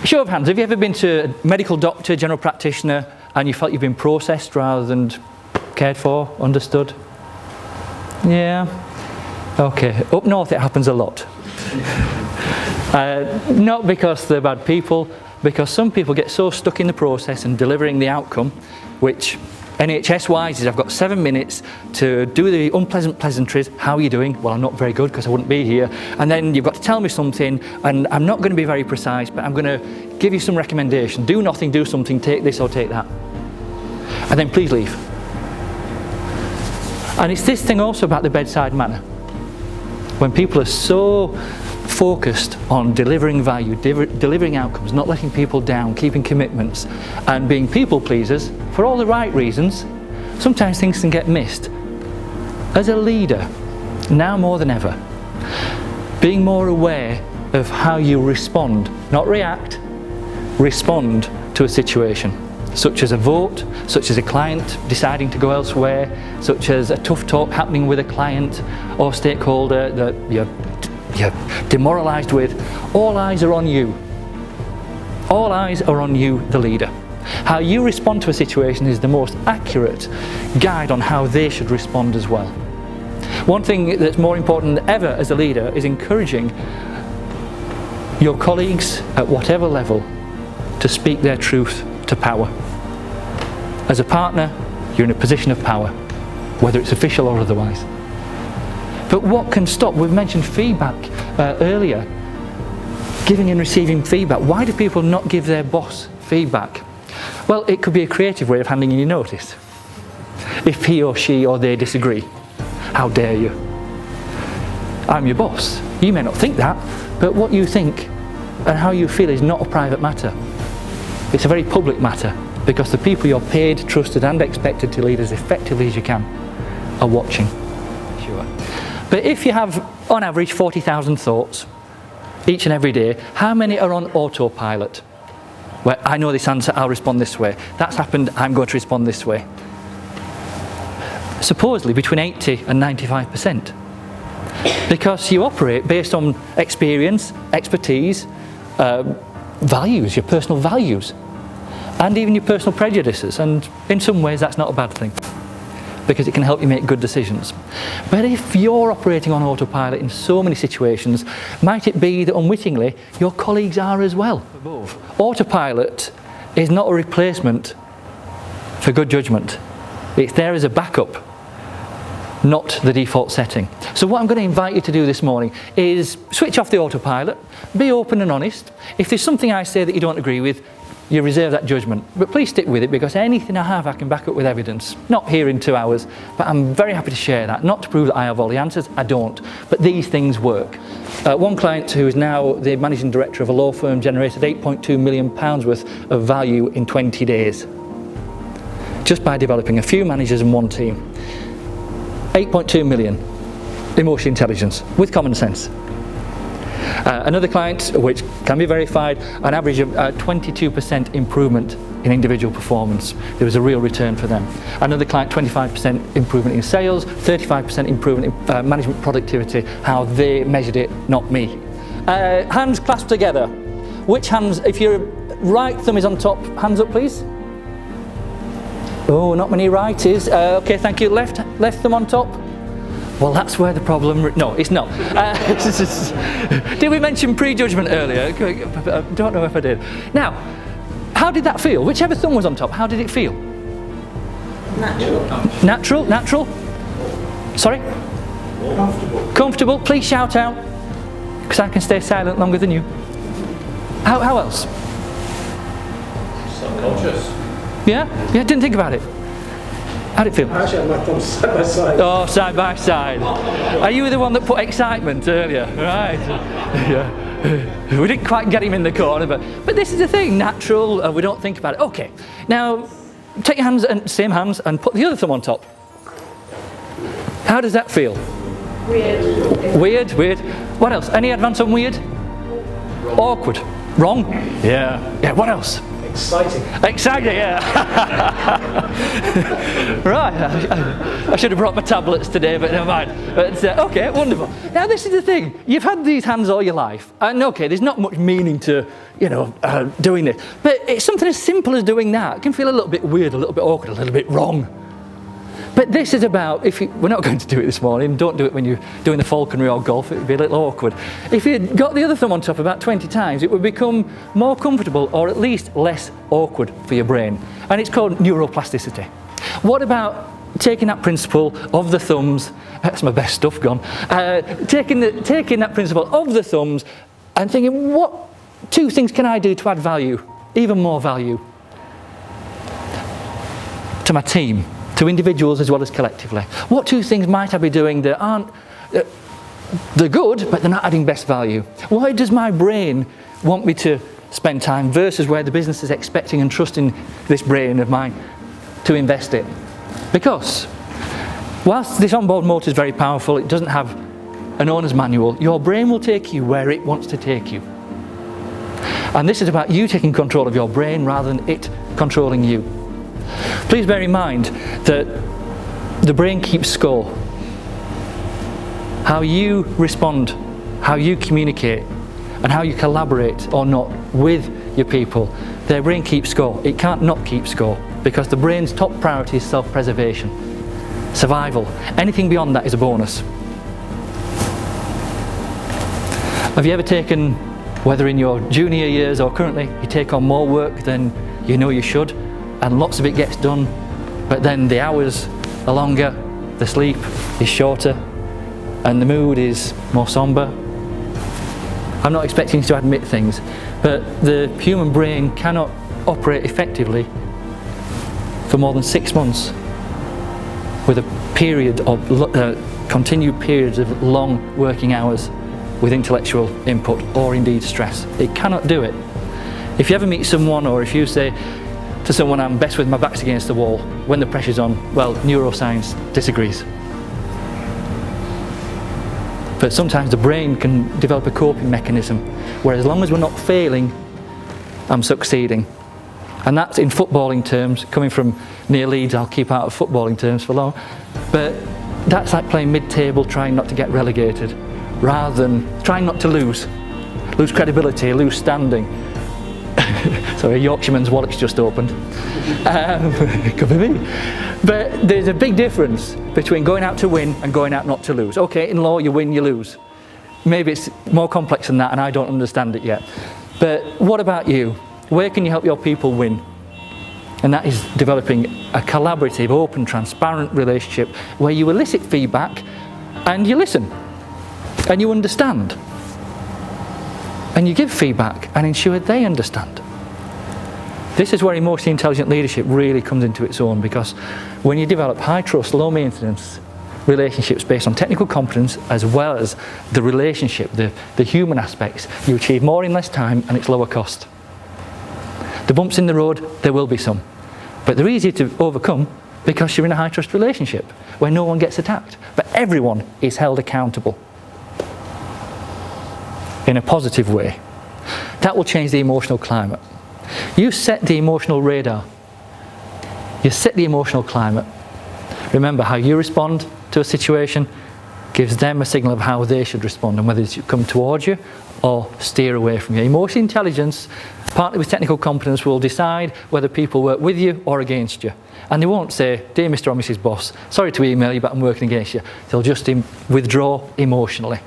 Show of hands, have you ever been to a medical doctor, general practitioner, and you felt you've been processed rather than cared for, understood? Yeah? Okay, up north it happens a lot. Not because they're bad people, because some people get so stuck in the process and delivering the outcome, which NHS-wise is I've got 7 minutes to do the unpleasant pleasantries. How are you doing? Well, I'm not very good because I wouldn't be here. And then you've got to tell me something, and I'm not going to be very precise, but I'm going to give you some recommendation. Do nothing, do something, take this or take that. And then please leave. And it's this thing also about the bedside manner. When people are so focused on delivering value, delivering outcomes, not letting people down, keeping commitments, and being people pleasers for all the right reasons, sometimes things can get missed. As a leader, now more than ever, being more aware of how you respond, not react, respond to a situation, such as a vote, such as a client deciding to go elsewhere, such as a tough talk happening with a client or stakeholder that you're demoralised with. All eyes are on you. All eyes are on you, the leader. How you respond to a situation is the most accurate guide on how they should respond as well. One thing that's more important than ever as a leader is encouraging your colleagues at whatever level to speak their truth to power. As a partner, you're in a position of power, whether it's official or otherwise. But what can stop? We've mentioned feedback earlier, giving and receiving feedback. Why do people not give their boss feedback? Well, it could be a creative way of handing in your notice. If he or she or they disagree, how dare you? I'm your boss. You may not think that, but what you think and how you feel is not a private matter. It's a very public matter, because the people you're paid, trusted and expected to lead as effectively as you can are watching. Sure. But if you have, on average, 40,000 thoughts each and every day, how many are on autopilot? Where I know this answer, I'll respond this way. That's happened, I'm going to respond this way. Supposedly between 80 and 95%. Because you operate based on experience, expertise, values, your personal values, and even your personal prejudices. And in some ways that's not a bad thing, because it can help you make good decisions. But if you're operating on autopilot in so many situations, might it be that unwittingly your colleagues are as well? Autopilot is not a replacement for good judgment. It's there as a backup, not the default setting. So what I'm going to invite you to do this morning is switch off the autopilot, be open and honest. If there's something I say that you don't agree with, you reserve that judgment, but please stick with it, because anything I have I can back up with evidence. Not here in 2 hours, but I'm very happy to share that. Not to prove that I have all the answers, I don't, but these things work. One client who is now the managing director of a law firm generated £8.2 million worth of value in 20 days, just by developing a few managers and one team. 8.2 million, emotional intelligence with common sense. Another client, which can be verified, an average of 22% improvement in individual performance. There was a real return for them. Another client, 25% improvement in sales, 35% improvement in management productivity, how they measured it, not me. Hands clasped together. Which hands, if your right thumb is on top, hands up please. Oh, not many righties. Okay, thank you. Left thumb on top. Well, that's where the problem... No, it's not. Did we mention prejudgment earlier? I don't know if I did. Now, how did that feel? Whichever thumb was on top, how did it feel? Natural. Natural? Sorry? Comfortable. Comfortable. Please shout out, because I can stay silent longer than you. How else? Subconscious. Yeah? Yeah, didn't think about it. How did it feel? I actually had my thumbs side by side. Oh, side by side. Are you the one that put excitement earlier? Right. Yeah. We didn't quite get him in the corner, but this is the thing, natural, we don't think about it. Okay, now take your hands, and same hands, and put the other thumb on top. How does that feel? Weird. Weird, weird. What else? Any advance on weird? Awkward. Wrong? Yeah. Yeah, what else? Exciting. Exactly, yeah. Right, I should have brought my tablets today, but never mind. But, okay, wonderful. Now this is the thing, you've had these hands all your life, and okay, there's not much meaning to, doing this, but it's something as simple as doing that. It can feel a little bit weird, a little bit awkward, a little bit wrong. But this is about, we're not going to do it this morning, don't do it when you're doing the falconry or golf, it would be a little awkward. If you got the other thumb on top about 20 times, it would become more comfortable or at least less awkward for your brain. And it's called neuroplasticity. What about taking that principle of the thumbs, that's my best stuff gone, taking that principle of the thumbs and thinking, what 2 things can I do to add value, even more value, to my team? To individuals as well as collectively. What 2 things might I be doing that aren't, they're good, but they're not adding best value? Why does my brain want me to spend time versus where the business is expecting and trusting this brain of mine to invest it? Because whilst this onboard motor is very powerful, it doesn't have an owner's manual. Your brain will take you where it wants to take you. And this is about you taking control of your brain rather than it controlling you. Please bear in mind that the brain keeps score. How you respond, how you communicate, and how you collaborate or not with your people, their brain keeps score. It can't not keep score because the brain's top priority is self-preservation, survival. Anything beyond that is a bonus. Have you ever taken, whether in your junior years or currently, you take on more work than you know you should? And lots of it gets done, but then the hours are longer, the sleep is shorter, and the mood is more somber. I'm not expecting you to admit things, but the human brain cannot operate effectively for more than 6 months with a period of continued periods of long working hours with intellectual input or indeed stress. It cannot do it. If you ever meet someone, or if you say to someone, I'm best with my back's against the wall, when the pressure's on, well, neuroscience disagrees. But sometimes the brain can develop a coping mechanism where as long as we're not failing, I'm succeeding. And that's in footballing terms, coming from near Leeds, I'll keep out of footballing terms for long, but that's like playing mid-table, trying not to get relegated, rather than trying not to lose credibility, lose standing. Sorry, a Yorkshireman's wallet's just opened. Could be me. But there's a big difference between going out to win and going out not to lose. Okay, in law you win, you lose. Maybe it's more complex than that and I don't understand it yet. But what about you? Where can you help your people win? And that is developing a collaborative, open, transparent relationship where you elicit feedback and you listen and you understand. And you give feedback and ensure they understand. This is where emotionally intelligent leadership really comes into its own, because when you develop high trust, low maintenance relationships based on technical competence as well as the relationship, the human aspects, you achieve more in less time and it's lower cost. The bumps in the road, there will be some, but they're easier to overcome because you're in a high trust relationship where no one gets attacked, but everyone is held accountable in a positive way. That will change the emotional climate. You set the emotional radar. You set the emotional climate. Remember, how you respond to a situation gives them a signal of how they should respond and whether they should come towards you or steer away from you. Emotional intelligence, partly with technical competence, will decide whether people work with you or against you. And they won't say, dear Mr. or Mrs. Boss, sorry to email you, but I'm working against you. They'll just withdraw emotionally.